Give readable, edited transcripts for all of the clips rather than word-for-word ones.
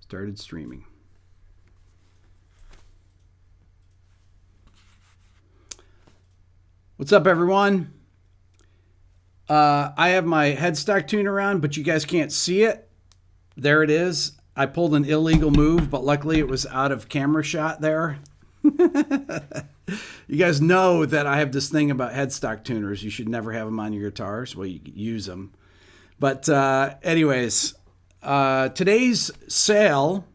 Started streaming. What's up, everyone? I have my headstock tuner on, but you guys can't see it. There it is. I pulled an illegal move, but luckily it was out of camera shot there. You guys know that I have this thing about headstock tuners. You should never have them on your guitars. Well, you use them. But anyways, today's sale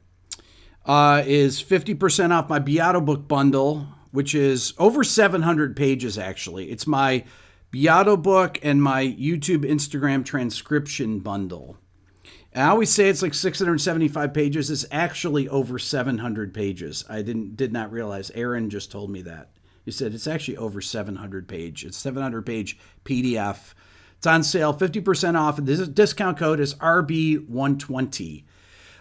is 50% off my Beato book bundle, which is over 700 pages, actually. It's my Beato book and my YouTube Instagram transcription bundle. And I always say it's like 675 pages. It's actually over 700 pages. I did not realize. Aaron just told me that. He said it's actually over 700 page. It's 700 page PDF. It's on sale, 50% off. The discount code is RB120.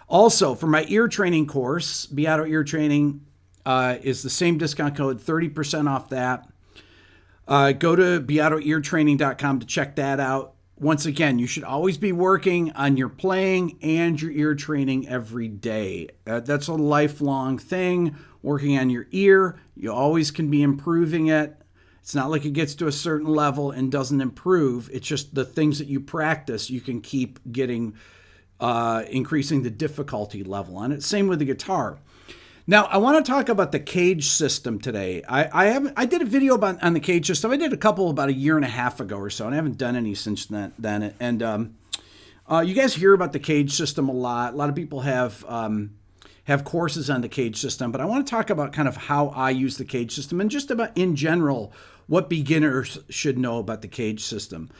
Also, for my ear training course, Beato Ear Training is the same discount code, 30% off that. Go to beatoeartraining.com to check that out. Once again, you should always be working on your playing and your ear training every day. That's a lifelong thing, working on your ear. You always can be improving it. It's not like it gets to a certain level and doesn't improve. It's just the things that you practice, you can keep getting, increasing the difficulty level on it. Same with the guitar. Now, I want to talk about the CAGED system today. I did a video on the CAGED system. I did a couple about a year and a half ago or so, and I haven't done any since then. And you guys hear about the CAGED system a lot. A lot of people have courses on the CAGED system, but I want to talk about kind of how I use the CAGED system and just about in general what beginners should know about the CAGED system.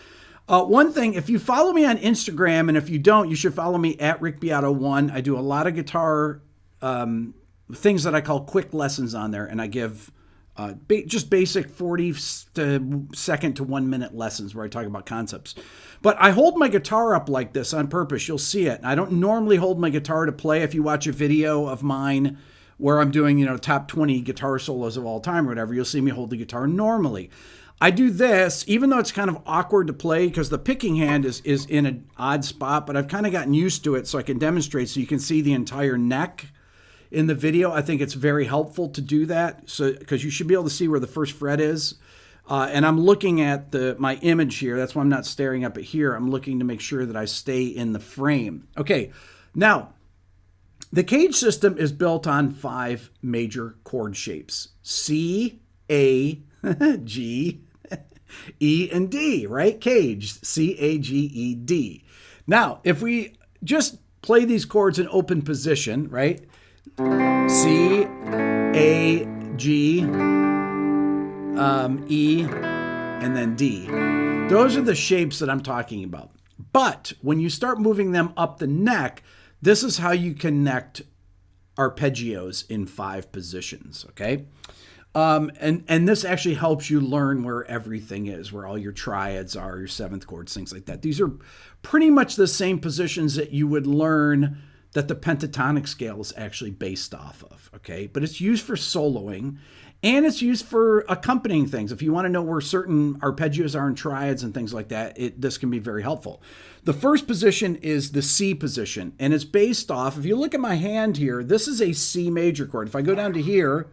One thing, if you follow me on Instagram, and if you don't, you should follow me at RickBeato1. I do a lot of guitar things that I call quick lessons on there, and I give just basic 40-second to 1 minute lessons where I talk about concepts. But I hold my guitar up like this on purpose. You'll see it. I don't normally hold my guitar to play. If you watch a video of mine where I'm doing, top 20 guitar solos of all time or whatever, you'll see me hold the guitar normally. I do this, even though it's kind of awkward to play because the picking hand is in an odd spot, but I've kind of gotten used to it so I can demonstrate so you can see the entire neck in the video. I think it's very helpful to do that, so because you should be able to see where the first fret is. And I'm looking at my image here. That's why I'm not staring up at here. I'm looking to make sure that I stay in the frame. Okay, now the CAGED system is built on 5 major chord shapes: C, A, G, E, and D, right? CAGED, C-A-G-E-D. Now, if we just play these chords in open position, right? C, A, G, E, and then D. Those are the shapes that I'm talking about. But when you start moving them up the neck, this is how you connect arpeggios in 5 positions, okay? And this actually helps you learn where everything is, where all your triads are, your 7th chords, things like that. These are pretty much the same positions that you would learn that the pentatonic scale is actually based off of, okay? But it's used for soloing, and it's used for accompanying things. If you want to know where certain arpeggios are in triads and things like that, this can be very helpful. The first position is the C position, and it's based off, if you look at my hand here, this is a C major chord. If I go down to here,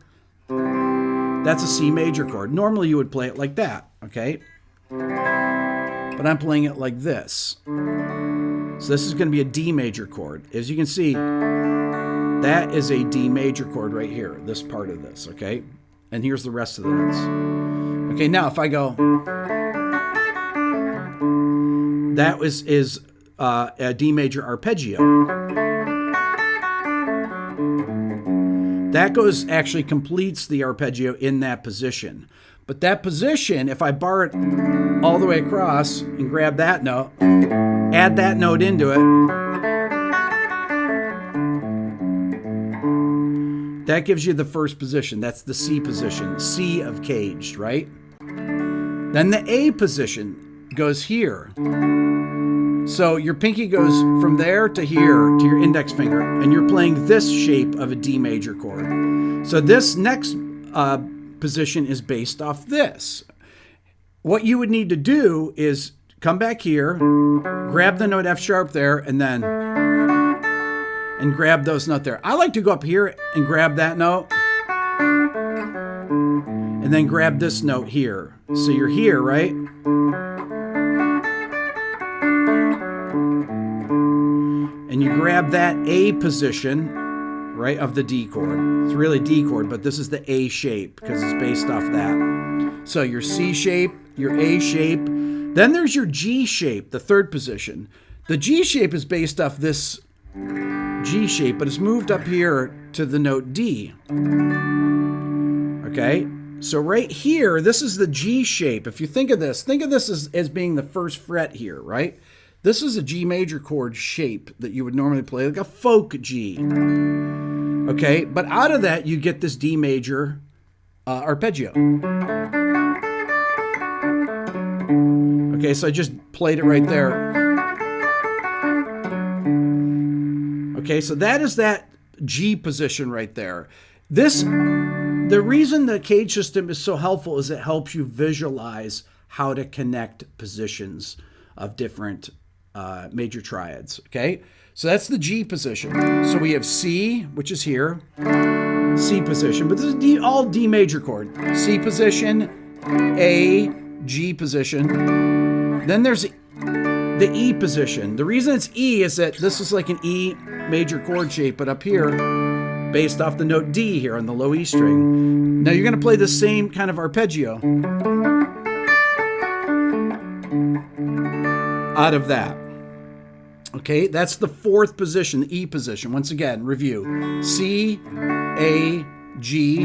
that's a C major chord. Normally you would play it like that, okay? But I'm playing it like this. So this is going to be a D major chord. As you can see, that is a D major chord right here, this part of this, okay? And here's the rest of the notes. Okay, now if I go, that is a D major arpeggio. That actually completes the arpeggio in that position. But that position, if I bar it all the way across and grab that note, add that note into it, that gives you the first position. That's the C position, C of CAGED, right? Then the A position goes here. So your pinky goes from there to here, to your index finger, and you're playing this shape of a D major chord. So this next position is based off this. What you would need to do is come back here, grab the note F sharp there, and then and grab those notes there. I like to go up here and grab that note and then grab this note here. So you're here, right? And you grab that A position, right, of the D chord. It's really D chord, but this is the A shape because it's based off that. So your C shape, your A shape, then there's your G shape, the third position. The G shape is based off this G shape, but it's moved up here to the note D. Okay, so right here, this is the G shape. If you think of this as being the first fret here, right? This is a G major chord shape that you would normally play, like a folk G. Okay, but out of that, you get this D major arpeggio. Okay, so I just played it right there. Okay, so that is that G position right there. The reason the CAGED system is so helpful is it helps you visualize how to connect positions of different major triads, okay? So that's the G position. So we have C, which is here, C position, but this is all D major chord. C position, A, G position. Then there's the E position. The reason it's E is that this is like an E major chord shape, but up here, based off the note D here on the low E string. Now you're going to play the same kind of arpeggio out of that. Okay, that's the fourth position, the E position. Once again, review. C, A, G,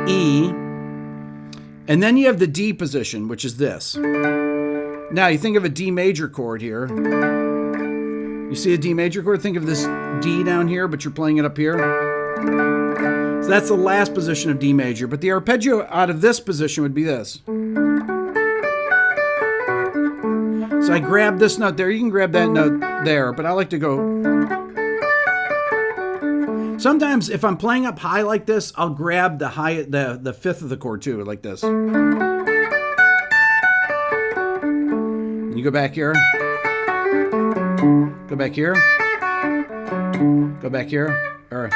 E, and then you have the D position, which is this. Now you think of a D major chord here. You see a D major chord? Think of this D down here, but you're playing it up here. So that's the last position of D major, but the arpeggio out of this position would be this. So I grab this note there. You can grab that note there, but I like to go. Sometimes if I'm playing up high like this, I'll grab the fifth of the chord too, like this. And you go back here. Go back here. Go back here. Or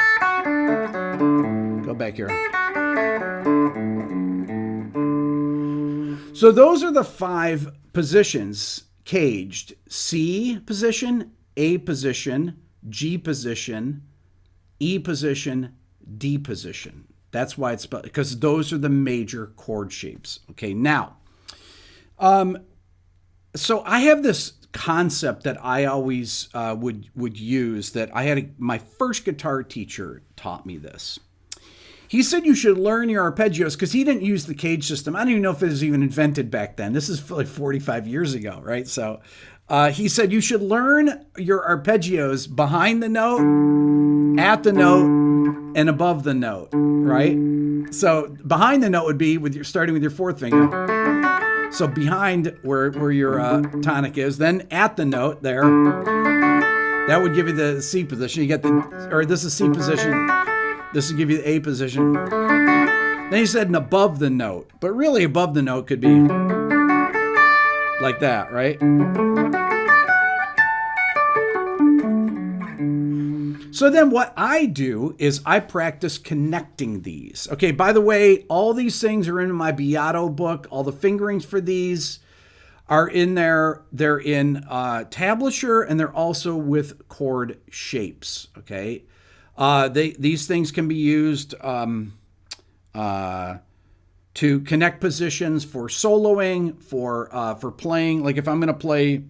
go back here. So those are the 5 positions. CAGED: C position, A position, G position, E position, D position. That's why it's spelled, because those are the major chord shapes. Okay, now, so I have this concept that I always would use, that I had my first guitar teacher taught me this. He said you should learn your arpeggios because he didn't use the CAGED system. I don't even know if it was even invented back then. This is like 45 years ago, right? So he said you should learn your arpeggios behind the note, at the note, and above the note, right? So behind the note would be starting with your 4th finger. So behind where your tonic is, then at the note there, that would give you the C position. You get this is C position. This will give you the A position. Then he said, and above the note. But really above the note could be like that, right? So then what I do is I practice connecting these. Okay, by the way, all these things are in my Beato book. All the fingerings for these are in there. They're in tablature, and they're also with chord shapes, okay? These things can be used to connect positions for soloing, for playing. Like if I'm going to play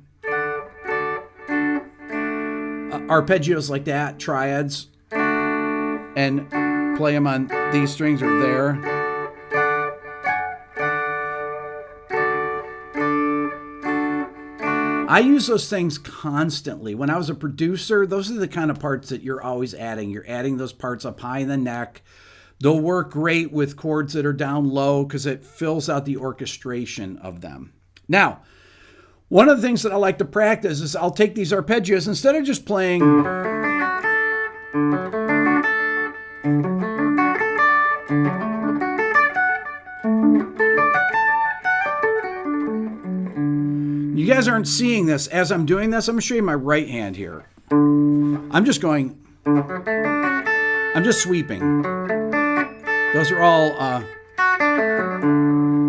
arpeggios like that, triads, and play them on these strings or there. I use those things constantly. When I was a producer, those are the kind of parts that you're always adding. You're adding those parts up high in the neck. They'll work great with chords that are down low because it fills out the orchestration of them. Now, one of the things that I like to practice is I'll take these arpeggios, instead of just playing you guys aren't seeing this. As I'm doing this, I'm going to show you my right hand here. I'm just going, I'm just sweeping. Those are all,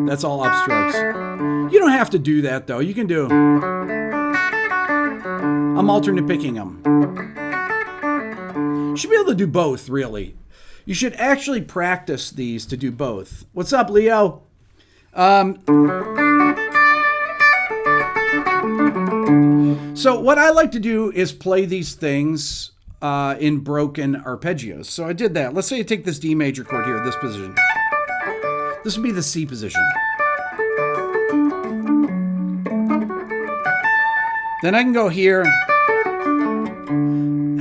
that's all upstrokes. You don't have to do that though. You can do, I'm alternate picking them. You should be able to do both, really. You should actually practice these to do both. What's up, Leo? So what I like to do is play these things in broken arpeggios. So I did that. Let's say I take this D major chord here, this position. This would be the C position. Then I can go here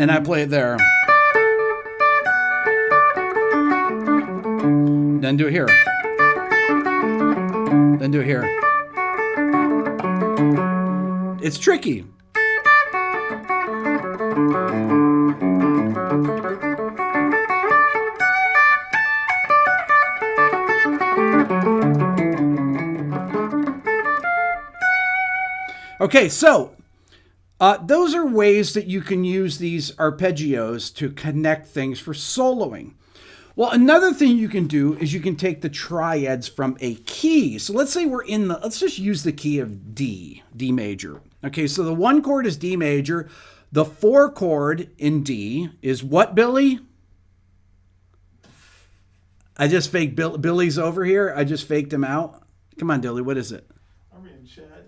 and I play it there. Then do it here. Then do it here. It's tricky. Okay, so those are ways that you can use these arpeggios to connect things for soloing. Well, another thing you can do is you can take the triads from a key. So let's say we're in the, let's just use the key of D, D major. Okay, so the 1 chord is D major. The 4 chord in D is what, Billy? I just faked Billy's over here. I just faked him out. Come on, Billy, what is it? I'm in chat.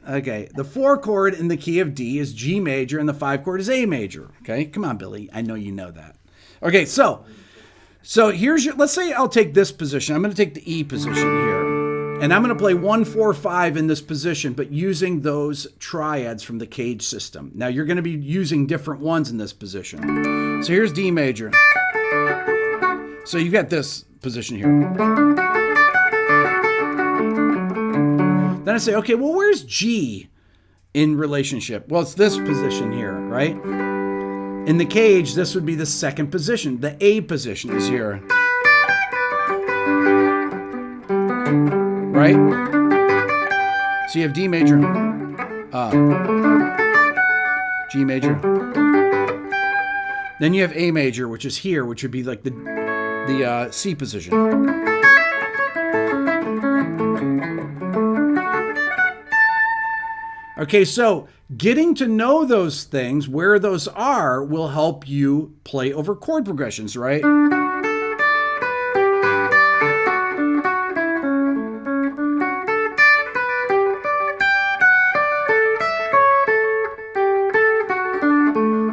Okay, the 4 chord in the key of D is G major and the 5 chord is A major. Okay, come on, Billy. I know you know that. Okay, so here's your, let's say I'll take this position. I'm going to take the E position here. And I'm going to play 1, 4, 5 in this position, but using those triads from the CAGED system. Now you're going to be using different ones in this position. So here's D major. So you've got this position here. Then I say, okay, well, where's G in relationship? Well, it's this position here, right? In the CAGED, this would be the 2nd position. The A position is here. Right? So you have D major, G major. Then you have A major, which is here, which would be like the C position. Okay, so getting to know those things, where those are, will help you play over chord progressions, right?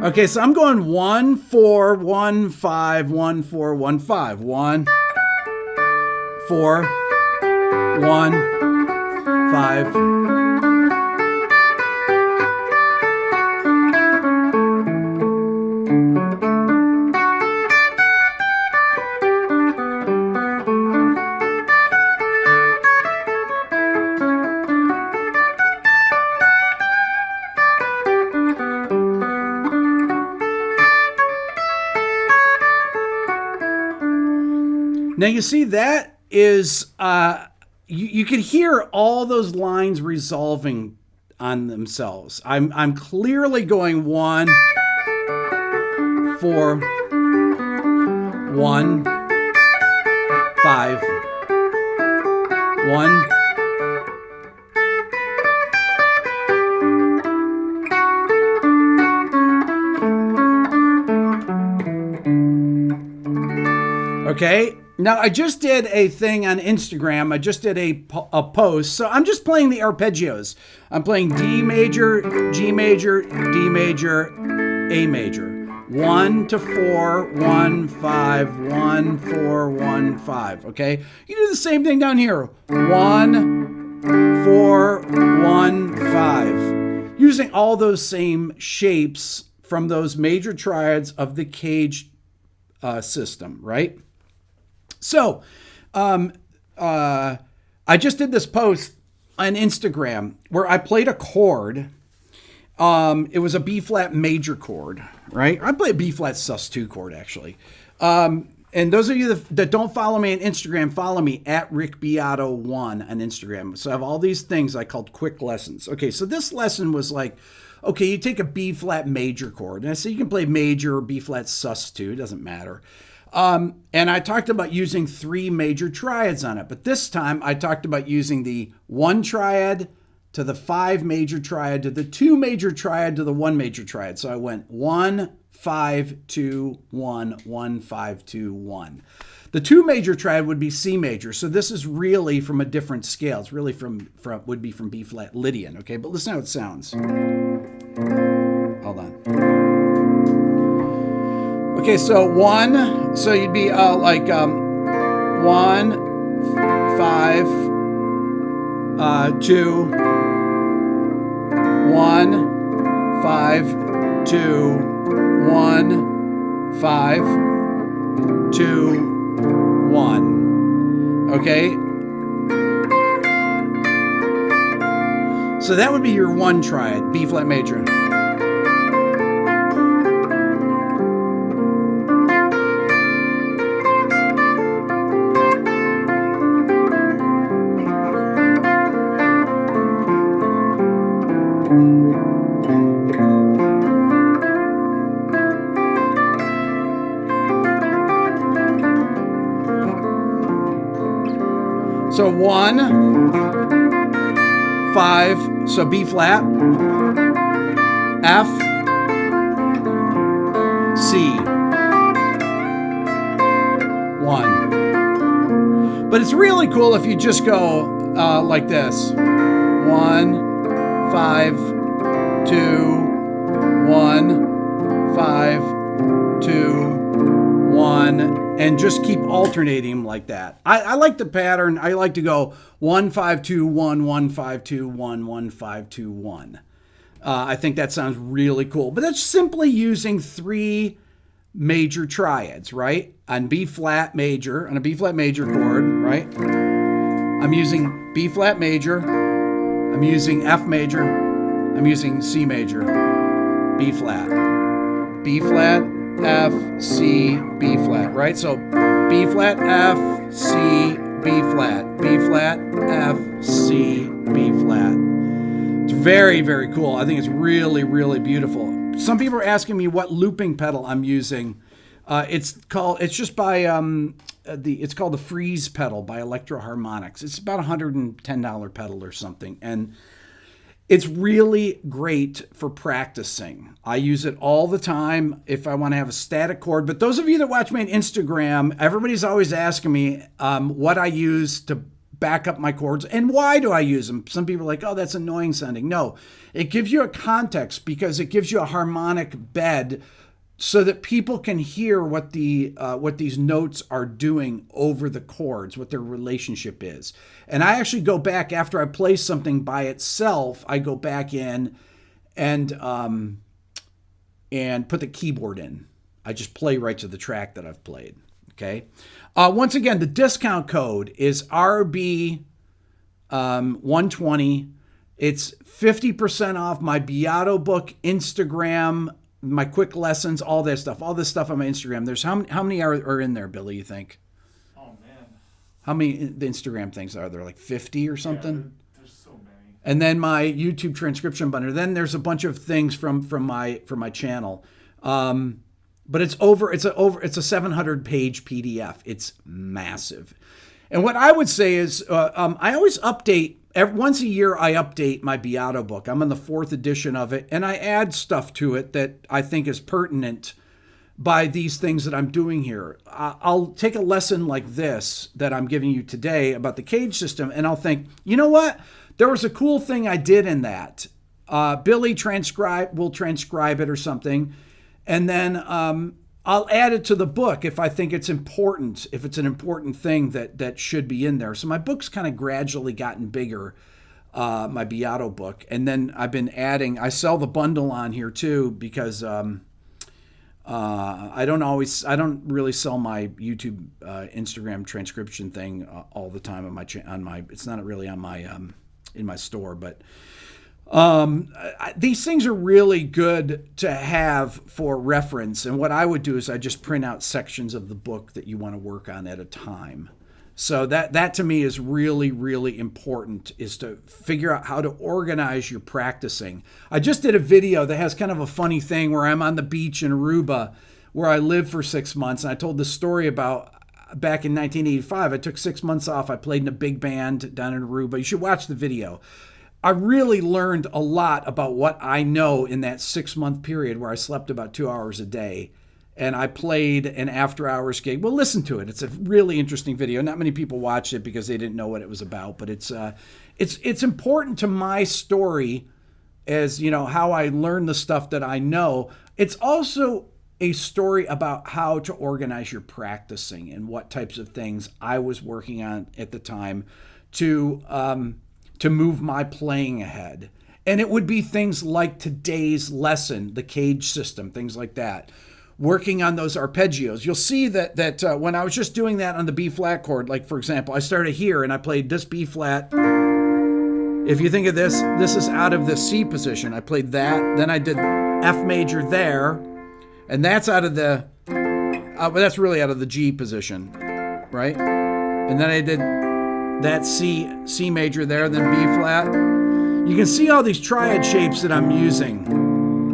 Okay, so I'm going 1, 4, 1, 5, 1, 4, 1, 5. 1, 4, 1, 5. Now you see that is, you can hear all those lines resolving on themselves. I'm clearly going 1, 4, 1, 5, 1. Okay. Now, I just did a thing on Instagram. I just did a post. So I'm just playing the arpeggios. I'm playing D major, G major, D major, A major. 1 to 4, 1, 5, 1, 4, 1, 5. Okay? You do the same thing down here. 1, 4, 1, 5. Using all those same shapes from those major triads of the CAGED system, right? So, I just did this post on Instagram where I played a chord. It was a B flat major chord, right? I play a B flat sus2 chord actually. And those of you that don't follow me on Instagram, follow me at rickbeato1 on Instagram. So I have all these things I called quick lessons. Okay, so this lesson was like Okay, you take a B flat major chord. And I say you can play major or B flat sus2, it doesn't matter. And I talked about using 3 major triads on it. But this time I talked about using the 1 triad to the 5 major triad to the 2 major triad to the 1 major triad. So I went 1, 5, 2, 1, 1, 5, 2, 1. The 2 major triad would be C major. So this is really from a different scale. It's really would be from B flat Lydian. Okay, but listen how it sounds. Hold on. Okay, so 1. So you'd be like 1, 5, 2, 1, 5, 2, 1, 5, 2, 1. Okay? So that would be your 1 triad, B flat major. So 1, 5, so B flat, F, C, 1. But it's really cool if you just go like this. 1, 5, 2, 1, 5, 2, 1, and just keep alternating them like that. I like the pattern. I like to go 1, 5, 2, 1, 1, 5, 2, 1, 1, 5, 2, 1. I think that sounds really cool. But that's simply using 3 major triads, right? On B flat major, on a B flat major chord, right? I'm using B flat major. I'm using F major. I'm using C major. B flat. B flat, F, C, B flat, right? So B flat, F, C, B flat, B flat, F, C, B flat. It's very, very cool. I think it's really, really beautiful. Some people are asking me what looping pedal I'm using. It's called the Freeze pedal by Electro Harmonics. It's about $110 pedal or something, and it's really great for practicing. I use it all the time if I want to have a static chord. But those of you that watch me on Instagram, everybody's always asking me what I use to back up my chords and why do I use them. Some people are like, oh, that's annoying sounding. No, it gives you a context because it gives you a harmonic bed so that people can hear what these notes are doing over the chords, what their relationship is. And I actually go back after I play something by itself. I go back in and put the keyboard in. I just play right to the track that I've played. Okay. Once again, the discount code is RB120. It's 50% off my Beato book, Instagram, my quick lessons, all this stuff on my Instagram. There's how many are in there, Billy, you think? Oh, man. How many the Instagram things are there? Like 50 or something? Yeah, there's so many. And then my YouTube transcription button. Then there's a bunch of things from my channel. But it's a 700-page PDF. It's massive. And what I would say is I always update. Once a year, I update my Beato book. I'm on the 4th edition of it, and I add stuff to it that I think is pertinent by these things that I'm doing here. I'll take a lesson like this that I'm giving you today about the CAGED system, and I'll think, you know what? There was a cool thing I did in that. Billy will transcribe it or something, and then I'll add it to the book if I think it's important, if it's an important thing that should be in there. So my book's kind of gradually gotten bigger, my Beato book. And then I've been adding, I sell the bundle on here too because I don't really sell my YouTube, Instagram transcription thing all the time it's not really on my, in my store, but these things are really good to have for reference. And what I would do is I just print out sections of the book that you want to work on at a time. So that to me is really, really important, is to figure out how to organize your practicing. I just did a video that has kind of a funny thing where I'm on the beach in Aruba where I lived for 6 months. And I told the story about back in 1985, I took 6 months off. I played in a big band down in Aruba. You should watch the video. I really learned a lot about what I know in that 6-month period where I slept about 2 hours a day. And I played an after-hours gig. Well, listen to it. It's a really interesting video. Not many people watched it because they didn't know what it was about. But it's important to my story, as you know, how I learned the stuff that I know. It's also a story about how to organize your practicing and what types of things I was working on at the time to move my playing ahead. And it would be things like today's lesson, the CAGED system, things like that. Working on those arpeggios. You'll see that when I was just doing that on the B flat chord, like for example, I started here and I played this B flat. If you think of this is out of the C position. I played that, then I did F major there, and that's out of the, well, that's really out of the G position, right? And then I did that C major there, then B flat. You can see all these triad shapes that I'm using.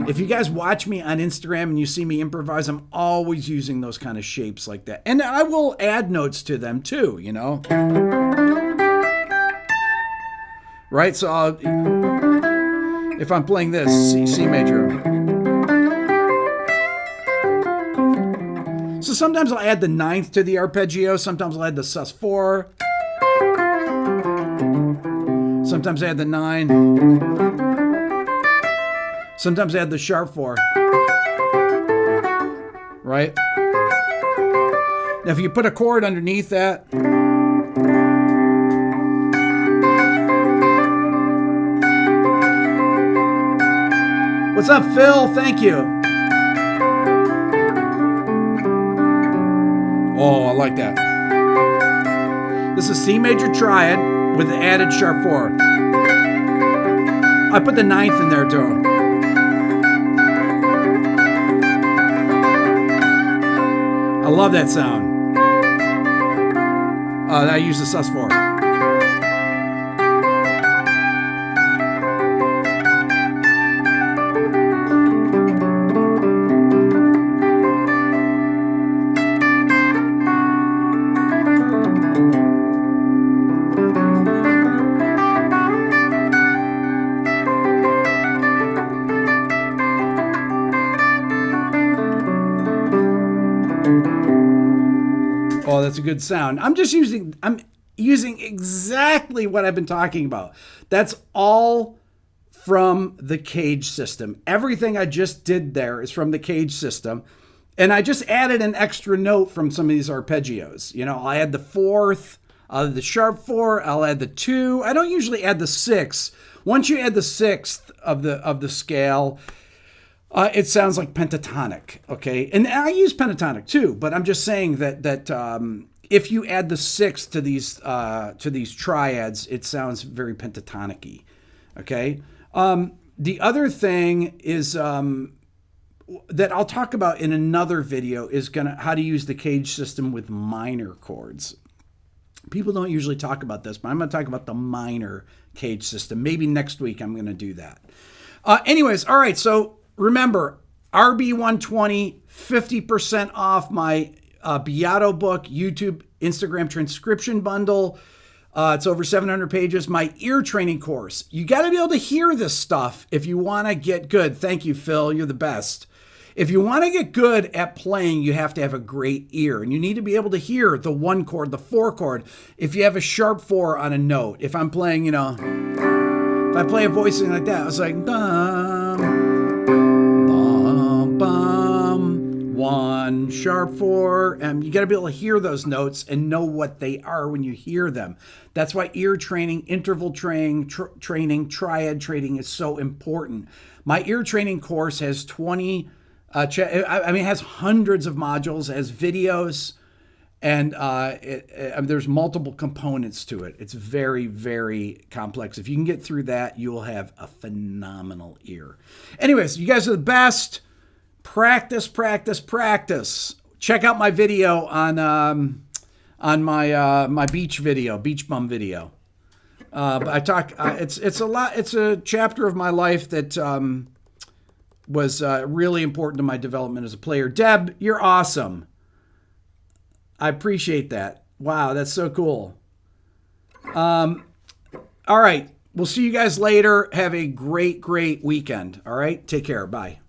If you guys watch me on Instagram and you see me improvise, I'm always using those kind of shapes like that. And I will add notes to them too, you know. Right? So if I'm playing this, C major. So sometimes I'll add the ninth to the arpeggio. Sometimes I'll add the sus4. Sometimes I add the 9. Sometimes I add the sharp 4, right? Now, if you put a chord underneath that, what's up, Phil? Thank you. Oh, I like that. This is C major triad with the added sharp 4. I put the 9th in there too. I love that sound. I use the sus4. Oh, that's a good sound. I'm using exactly what I've been talking about. That's all from the CAGED system. Everything I just did there is from the CAGED system. And I just added an extra note from some of these arpeggios. You know, I'll add the 4th, I'll add the sharp 4, I'll add the 2. I don't usually add the 6. Once you add the 6th of the scale, it sounds like pentatonic, okay? And I use pentatonic too, but I'm just saying that if you add the 6th to these triads, it sounds very pentatonic-y, okay? The other thing is that I'll talk about in another video is how to use the CAGED system with minor chords. People don't usually talk about this, but I'm going to talk about the minor CAGED system. Maybe next week I'm going to do that. Anyways, all right, so remember, RB120, 50% off my Beato book, YouTube, Instagram transcription bundle. It's over 700 pages. My ear training course. You got to be able to hear this stuff if you want to get good. Thank you, Phil. You're the best. If you want to get good at playing, you have to have a great ear. And you need to be able to hear the 1 chord, the 4 chord. If you have a sharp 4 on a note. If I'm playing, you know, if I play a voicing like that, it's like, bum, bum, 1, sharp 4. And you got to be able to hear those notes and know what they are when you hear them. That's why ear training, interval training, triad training is so important. My ear training course has 20, it has hundreds of modules, it has videos, and there's multiple components to it. It's very, very complex. If you can get through that, you will have a phenomenal ear. Anyways, you guys are the best. Practice, practice, practice. Check out my video on on my my beach bum video. But I talk. It's a lot. It's a chapter of my life that was really important to my development as a player. Deb, you're awesome. I appreciate that. Wow, that's so cool. All right. We'll see you guys later. Have a great weekend. All right. Take care. Bye.